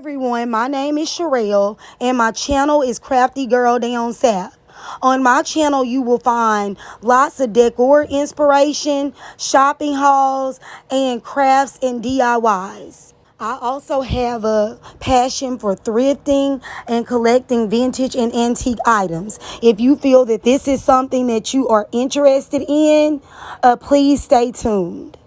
Everyone, my name is Sherelle and my channel is Crafty Girl Down South. On my channel you will find lots of decor inspiration, shopping hauls, and crafts and DIYs. I also have a passion for thrifting and collecting vintage and antique items. If you feel that this is something that you are interested in, please stay tuned.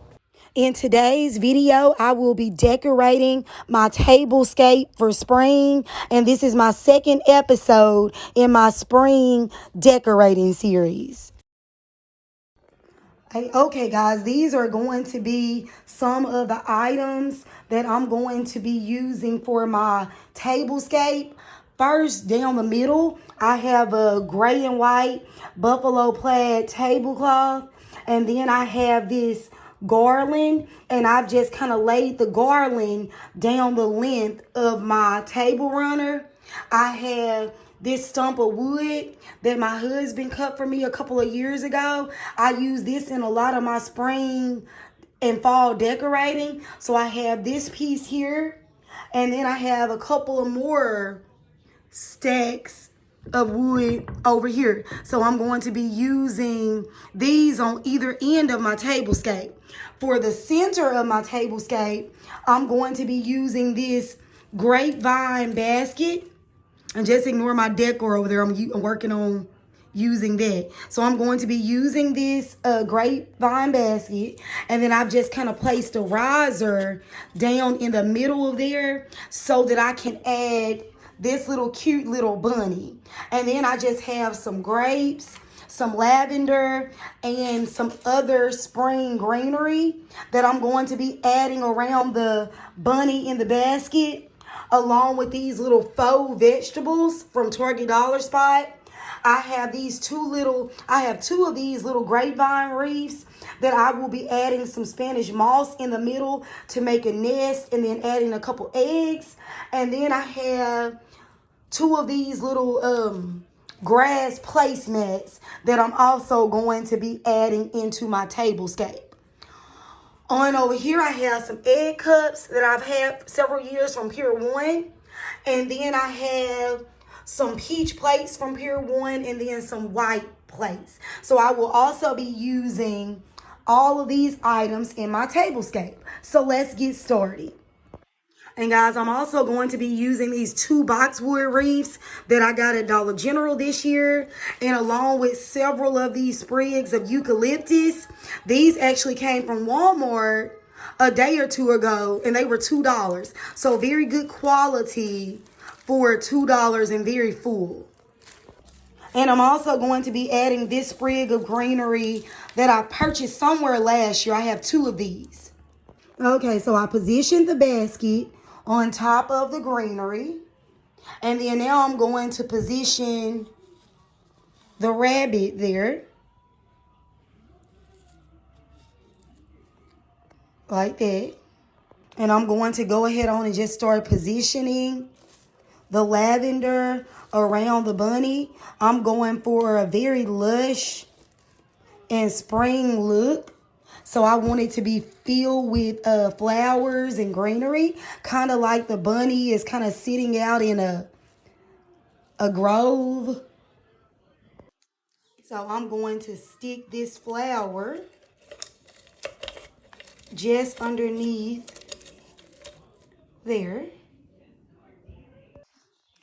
In today's video, I will be decorating my tablescape for spring, and this is my second episode in my spring decorating series. Okay, guys, these are going to be some of the items that I'm going to be using for my tablescape. First, down the middle, I have a gray and white buffalo plaid tablecloth, and then I have this garland, and I've just kind of laid the garland down the length of my table runner. I have this stump of wood that my husband cut for me a couple of years ago. I use this in a lot of my spring and fall decorating. So I have this piece here, and then I have a couple of more stacks of wood over here. So I'm going to be using these on either end of my tablescape. For the center of my tablescape, I'm going to be using this grapevine basket. And just ignore my decor over there. I'm working on using that. So I'm going to be using this grapevine basket. And then I've just kind of placed a riser down in the middle of there so that I can add this little cute little bunny. And then I just have some grapes, some lavender, and some other spring greenery that I'm going to be adding around the bunny in the basket, along with these little faux vegetables from Target Dollar Spot. I have two of these little grapevine wreaths that I will be adding some Spanish moss in the middle to make a nest, and then adding a couple eggs. And then I have two of these little grass placemats that I'm also going to be adding into my tablescape. On over here, I have some egg cups that I've had several years from Pier 1. And then I have some peach plates from Pier 1, and then some white plates. So I will also be using all of these items in my tablescape. So let's get started. And guys, I'm also going to be using these two boxwood wreaths that I got at Dollar General this year, and along with several of these sprigs of eucalyptus. These actually came from Walmart a day or two ago, and they were $2. So very good quality for $2 and very full. And I'm also going to be adding this sprig of greenery that I purchased somewhere last year. I have two of these. Okay, so I positioned the basket on top of the greenery. And then now I'm going to position the rabbit there. Like that. And I'm going to go ahead on and just start positioning the lavender around the bunny. I'm going for a very lush and spring look. So I want it to be filled with flowers and greenery, kind of like the bunny is kind of sitting out in a grove. So I'm going to stick this flower just underneath there.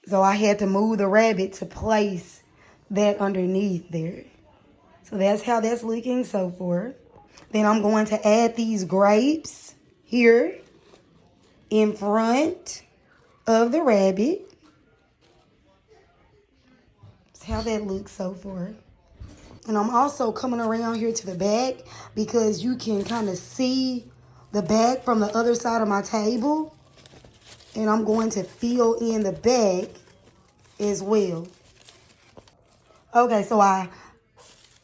So I had to move the rabbit to place that underneath there. So that's how that's looking so far. Then I'm going to add these grapes here in front of the rabbit. That's how that looks so far. And I'm also coming around here to the back because you can kind of see the back from the other side of my table. And I'm going to fill in the back as well. Okay, so I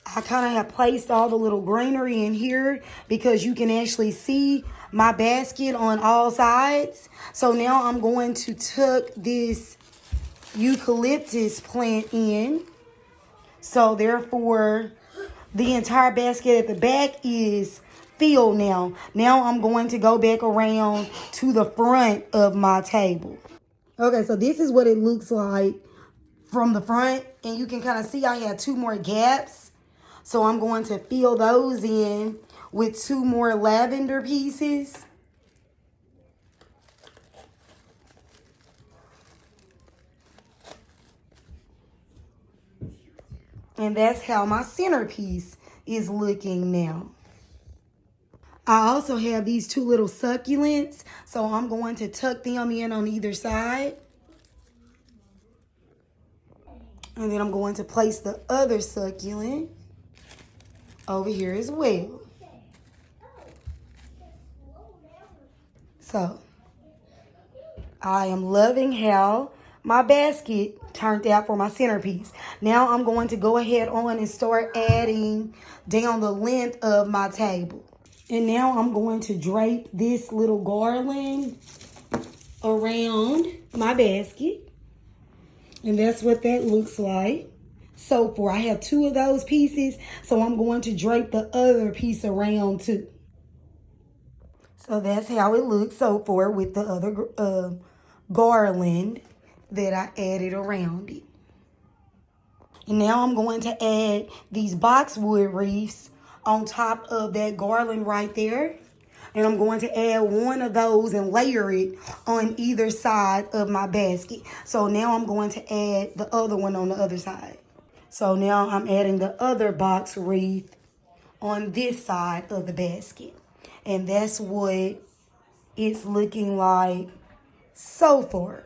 kind of have placed all the little greenery in here because you can actually see my basket on all sides. So now I'm going to tuck this eucalyptus plant in. So therefore, the entire basket at the back is filled now. Now I'm going to go back around to the front of my table. Okay, so this is what it looks like from the front. And you can kind of see I had 2 more gaps. So I'm going to fill those in with 2 more lavender pieces. And that's how my centerpiece is looking now. I also have these 2 little succulents, so I'm going to tuck them in on either side. And then I'm going to place the other succulent over here as well. So, I am loving how my basket turned out for my centerpiece. Now I'm going to go ahead on and start adding down the length of my table. And now I'm going to drape this little garland around my basket. And that's what that looks like. So far, I have 2 of those pieces, so I'm going to drape the other piece around too. So that's how it looks so far with the other garland that I added around it. And now I'm going to add these boxwood wreaths on top of that garland right there. And I'm going to add 1 of those and layer it on either side of my basket. So now I'm going to add the other one on the other side. So now I'm adding the other box wreath on this side of the basket. And that's what it's looking like so far.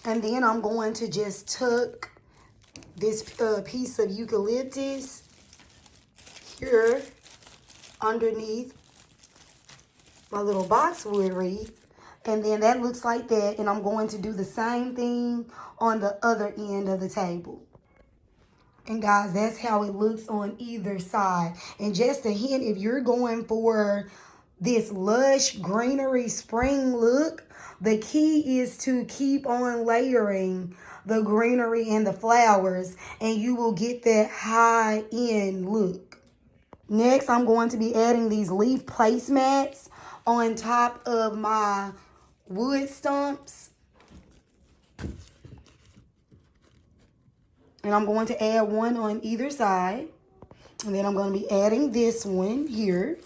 And then I'm going to just tuck this piece of eucalyptus here underneath my little boxwood wreath. And then that looks like that. And I'm going to do the same thing on the other end of the table. And guys, that's how it looks on either side. And just a hint, if you're going for this lush greenery spring look, the key is to keep on layering the greenery and the flowers, and you will get that high-end look. Next, I'm going to be adding these leaf placemats on top of my wood stumps. And I'm going to add 1 on either side. And then I'm going to be adding this one here.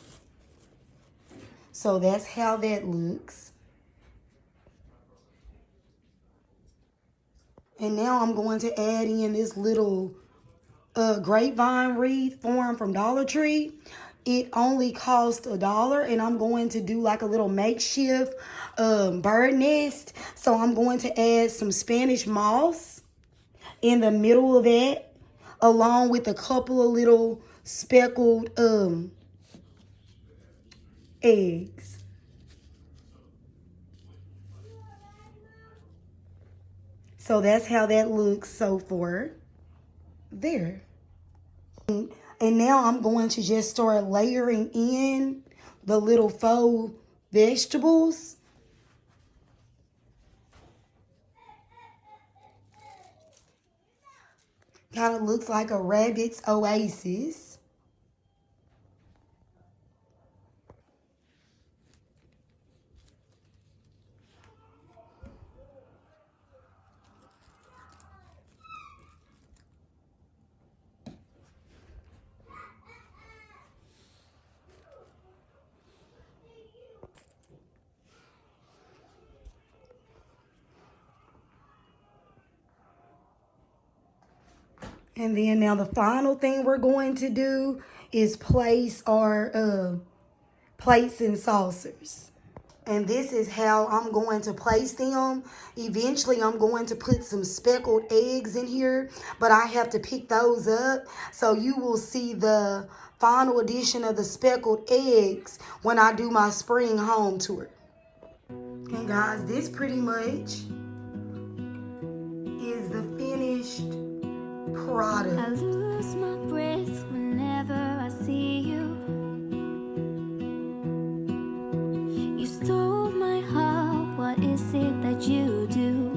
So that's how that looks. And now I'm going to add in this little grapevine wreath formed from Dollar Tree. It only cost $1, and I'm going to do like a little makeshift bird nest. So I'm going to add some Spanish moss in the middle of that, along with a couple of little speckled eggs. So that's how that looks so far there. And now I'm going to just start layering in the little faux vegetables. Kind of looks like a rabbit's oasis. And then now the final thing we're going to do is place our plates and saucers. And this is how I'm going to place them. Eventually, I'm going to put some speckled eggs in here, but I have to pick those up. So you will see the final edition of the speckled eggs when I do my spring home tour. And guys, this pretty much is the finished product. I lose my breath whenever I see you. You stole my heart, what is it that you do?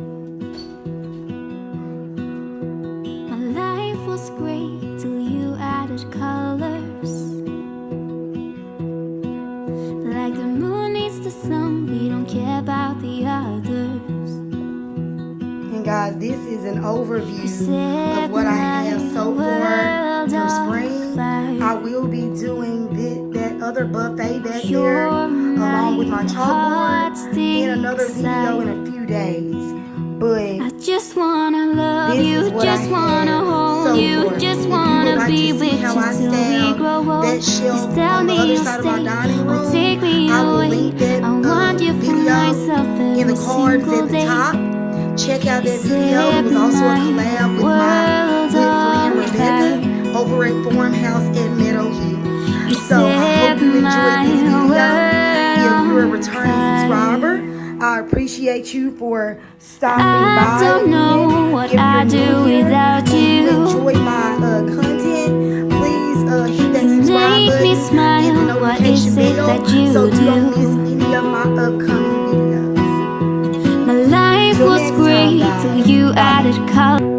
My life was great till you added colors. Like the moon needs the sun, we don't care about the guys, this is an overview of what I have so far for spring. I will be doing that other buffet back there along with my chalkboard in another video in a few days. But I just wanna love this you, is what just I wanna have hold so you, far. just If you wanna would like be to with see you how I till we style grow old. that shelf Just tell on the me other you'll side of my stay dining or room, take me I will away. link that I want you for video myself in the every cards single at the day. top. Check out that You video. It was set also a my collab with my world good friend on Rebecca fire. over at Farmhouse at Meadow Hill. You So I hope set you enjoyed this my video. If you're a world returning on subscriber, fire. I appreciate you for stopping I by don't know again. what If I'd you're do new here without and you you. enjoy my content, please hit that You subscribe make me button and the smile. What is notification it bell that you so you don't miss do? any of my upcoming videos. My life Till was next time, great guys. till you Bye. added color.